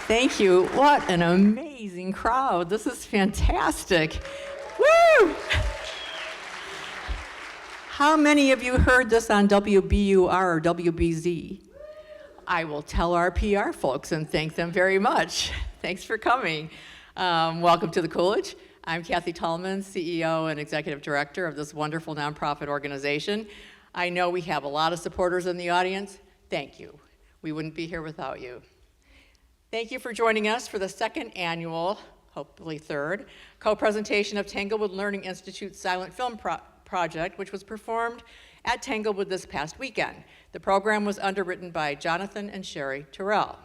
Thank you. What an amazing crowd. This is fantastic. Woo! How many of you heard this on WBUR or WBZ? I will tell our PR folks and thank them very much. Thanks for coming. Welcome to the Coolidge. I'm Kathy Tallman, CEO and Executive Director of this wonderful nonprofit organization. I know we have a lot of supporters in the audience. Thank you. We wouldn't be here without you. Thank you for joining us for the second annual, hopefully third, co-presentation of Tanglewood Learning Institute's Silent Film Project, which was performed at Tanglewood this past weekend. The program was underwritten by Jonathan and Sherry Terrell.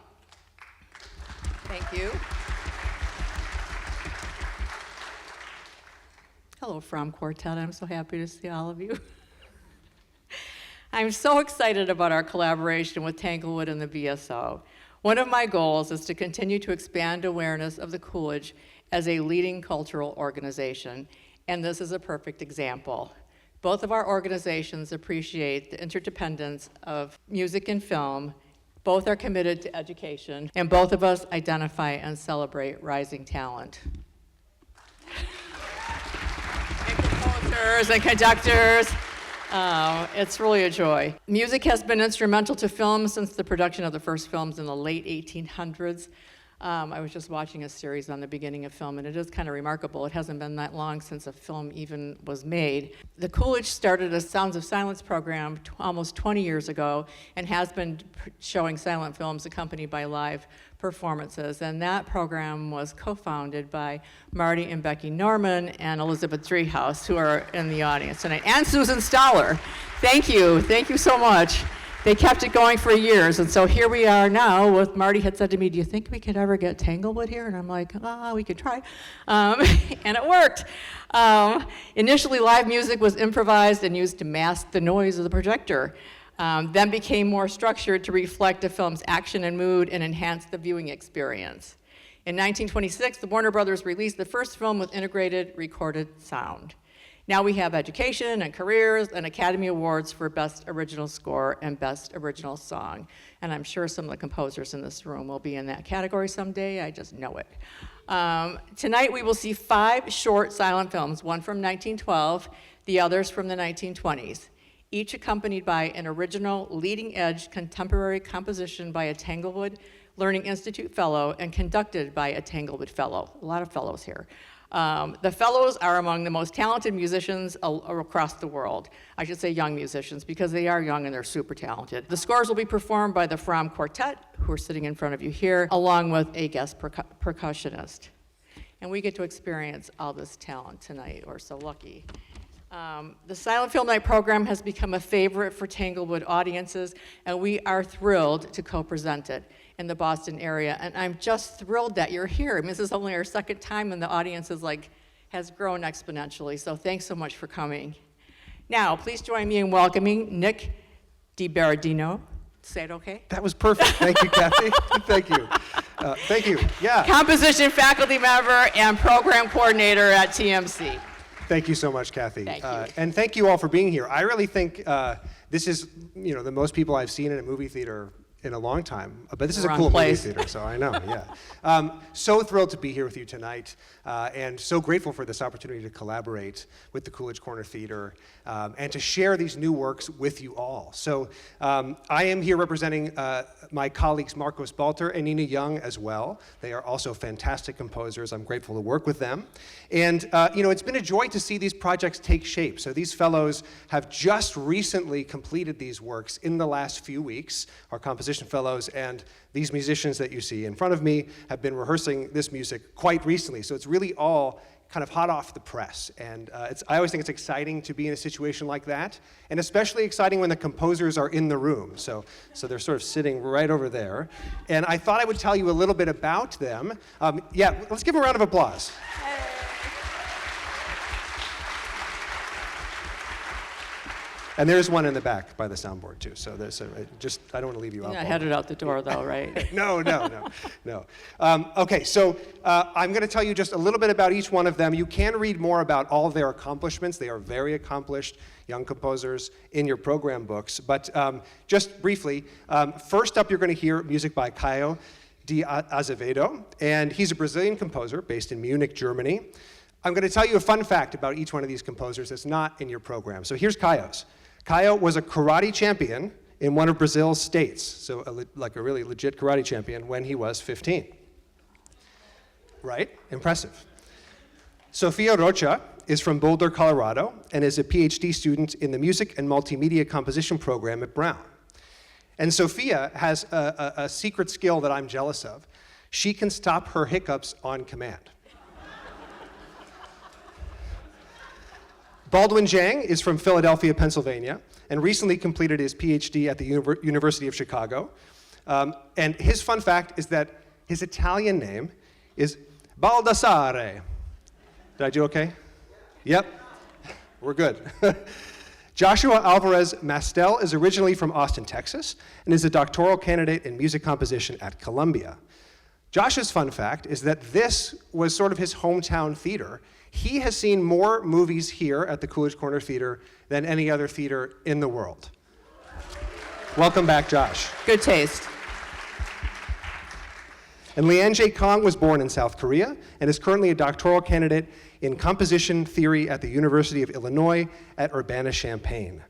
Thank you. Hello, From Quartet. I'm so happy to see all of you. I'm so excited about our collaboration with Tanglewood and the BSO. One of my goals is to continue to expand awareness of the Coolidge as a leading cultural organization, and this is a perfect example. Both of our organizations appreciate the interdependence of music and film. Both are committed to education, and both of us identify and celebrate rising talent. And composers and conductors. It's really a joy. Music has been instrumental to film since the production of the first films in the late 1800s. I was just watching a series on the beginning of film, and it is kind of remarkable. It hasn't been that long since a film even was made. The Coolidge started a Sounds of Silence program almost 20 years ago and has been showing silent films accompanied by live performances. And that program was co-founded by Marty and Becky Norman and Elizabeth Driehaus, who are in the audience tonight, and Susan Stoller. Thank you so much. They kept it going for years, and so here we are now with Marty had said to me, do you think we could ever get Tanglewood here? And I'm like, we could try. And it worked. Initially, live music was improvised and used to mask the noise of the projector, then became more structured to reflect the film's action and mood and enhance the viewing experience. In 1926, the Warner Brothers released the first film with integrated recorded sound. Now we have education and careers and Academy Awards for Best Original Score and Best Original Song. And I'm sure some of the composers in this room will be in that category someday, I just know it. Tonight we will see 5 short silent films, one from 1912, the others from the 1920s, each accompanied by an original leading-edge contemporary composition by a Tanglewood Learning Institute fellow and conducted by a Tanglewood fellow. A lot of fellows here. The fellows are among the most talented musicians across the world. I should say young musicians, because they are young and they're super talented. The scores will be performed by the From Quartet, who are sitting in front of you here, along with a guest percussionist. And we get to experience all this talent tonight. We're so lucky. The Silent Film Night program has become a favorite for Tanglewood audiences, and we are thrilled to co-present it in the Boston area, and I'm just thrilled that you're here. I mean, this is only our second time, and the audience has grown exponentially, so thanks so much for coming. Now, please join me in welcoming Nick DiBerardino. Say it okay? That was perfect. Thank you, Kathy. Thank you. Thank you. Yeah. Composition faculty member and program coordinator at TMC. Thank you so much, Kathy. Thank you. And thank you all for being here. I really think this is, the most people I've seen in a movie theater in a long time, but this is a cool movie theater, so I know, yeah. So thrilled to be here with you tonight, and so grateful for this opportunity to collaborate with the Coolidge Corner Theatre and to share these new works with you all. So I am here representing my colleagues Marcos Balter and Nina Young as well. They are also fantastic composers. I'm grateful to work with them. And it's been a joy to see these projects take shape. So these fellows have just recently completed these works in the last few weeks, our composition fellows, and these musicians that you see in front of me have been rehearsing this music quite recently. So it's really all kind of hot off the press. And I always think it's exciting to be in a situation like that, and especially exciting when the composers are in the room. So they're sort of sitting right over there. And I thought I would tell you a little bit about them. Let's give them a round of applause. And there's one in the back by the soundboard too. So there's I don't want to leave you out. Yeah, headed out the door though, right? No. Okay, so I'm going to tell you just a little bit about each one of them. You can read more about all of their accomplishments. They are very accomplished young composers in your program books. But just briefly, first up you're going to hear music by Caio de Azevedo, and he's a Brazilian composer based in Munich, Germany. I'm going to tell you a fun fact about each one of these composers that's not in your program. So here's Caio's. Caio was a karate champion in one of Brazil's states, so like a really legit karate champion when he was 15. Right? Impressive. Sofia Rocha is from Boulder, Colorado, and is a PhD student in the Music and Multimedia Composition program at Brown. And Sophia has a secret skill that I'm jealous of. She can stop her hiccups on command. Baldwin Zhang is from Philadelphia, Pennsylvania, and recently completed his PhD at the University of Chicago. And his fun fact is that his Italian name is Baldassare. Did I do okay? Yep, we're good. Joshua Alvarez Mastel is originally from Austin, Texas, and is a doctoral candidate in music composition at Columbia. Josh's fun fact is that this was sort of his hometown theater. He has seen more movies here at the Coolidge Corner Theater than any other theater in the world. Welcome back, Josh. Good taste. And Leanne J. Kong was born in South Korea and is currently a doctoral candidate in composition theory at the University of Illinois at Urbana-Champaign.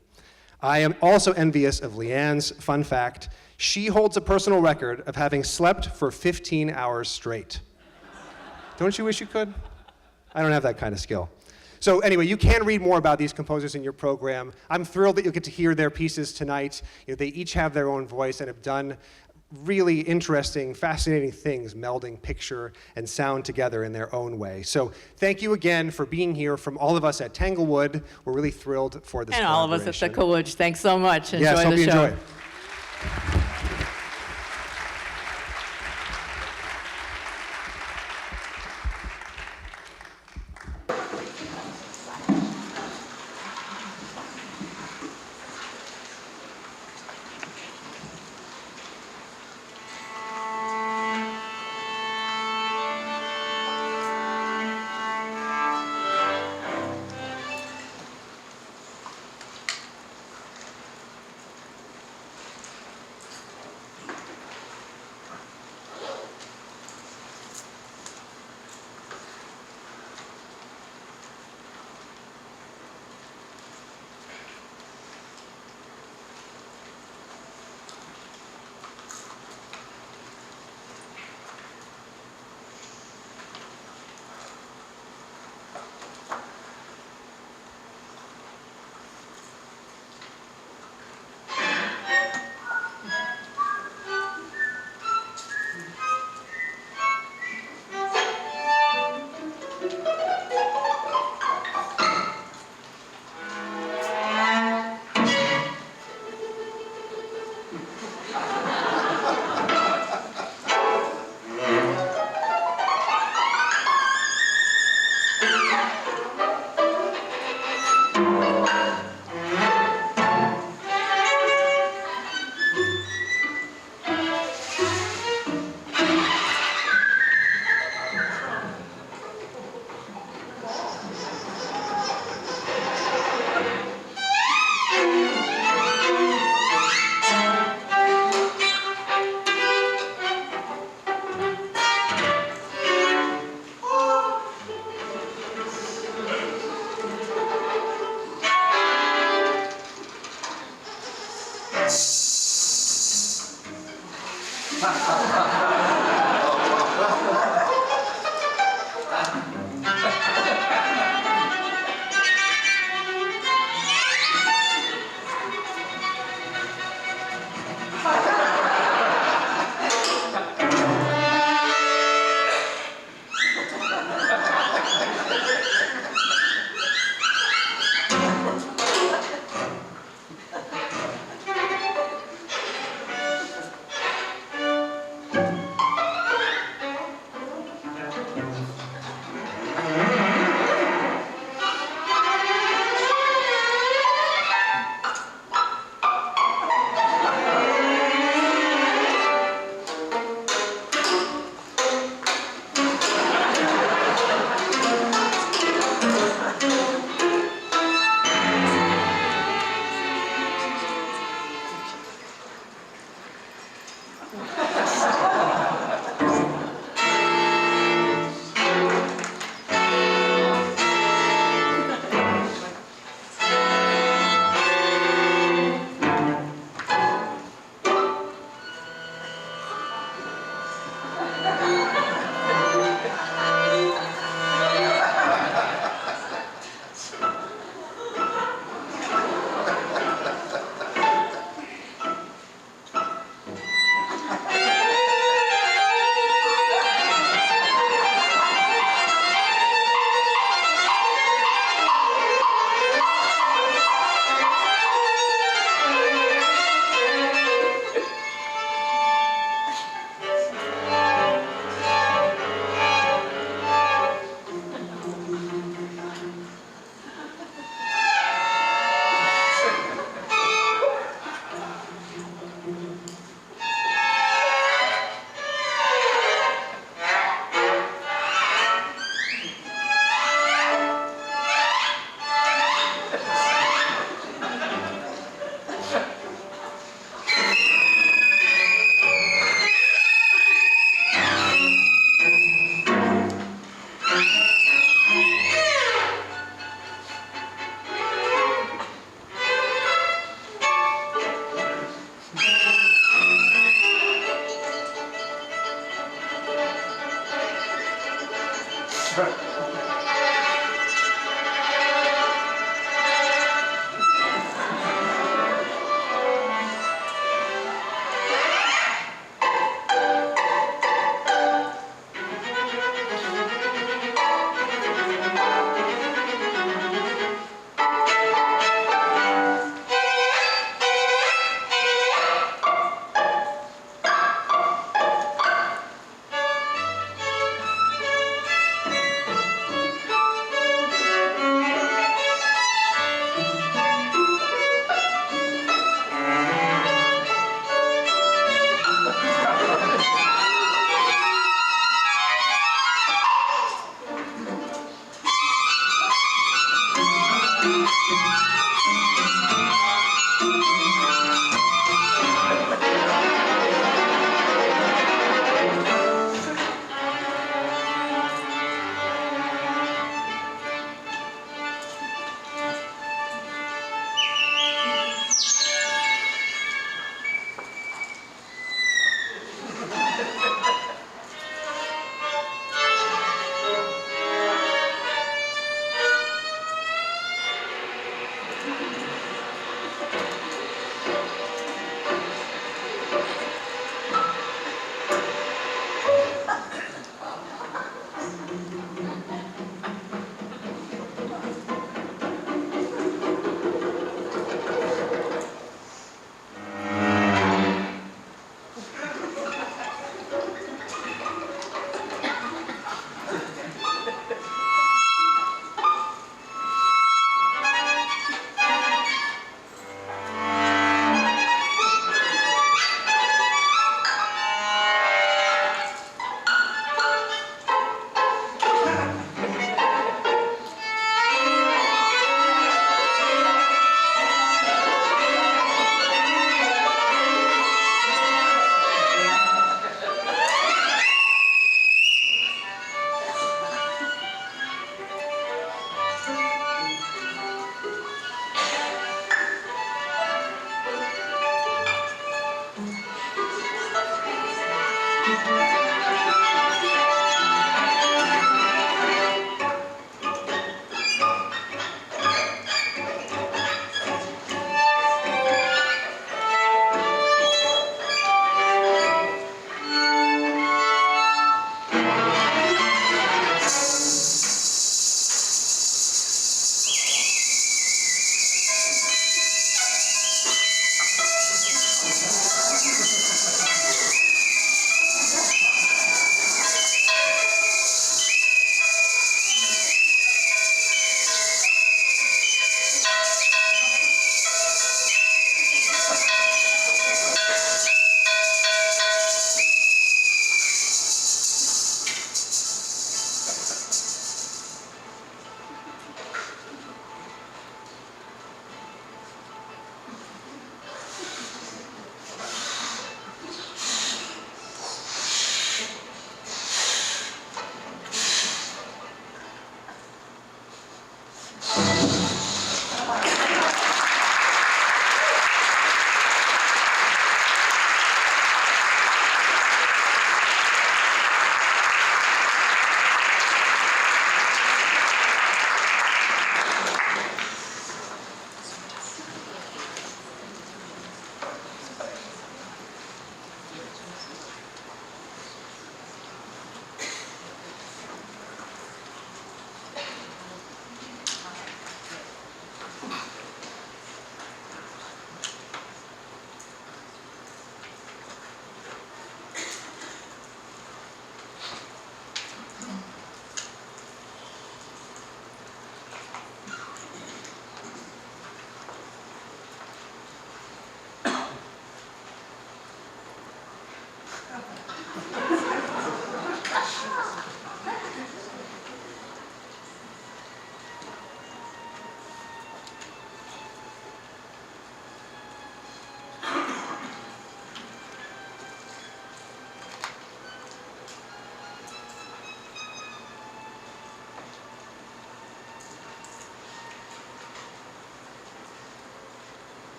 I am also envious of Leanne's fun fact. She holds a personal record of having slept for 15 hours straight. Don't you wish you could? I don't have that kind of skill. So anyway, you can read more about these composers in your program. I'm thrilled that you'll get to hear their pieces tonight. You know, they each have their own voice and have done really interesting, fascinating things, melding picture and sound together in their own way. So thank you again for being here. From all of us at Tanglewood, we're really thrilled for this And all of us at the Coolidge, thanks so much. Enjoy yes, hope the you show. enjoy it.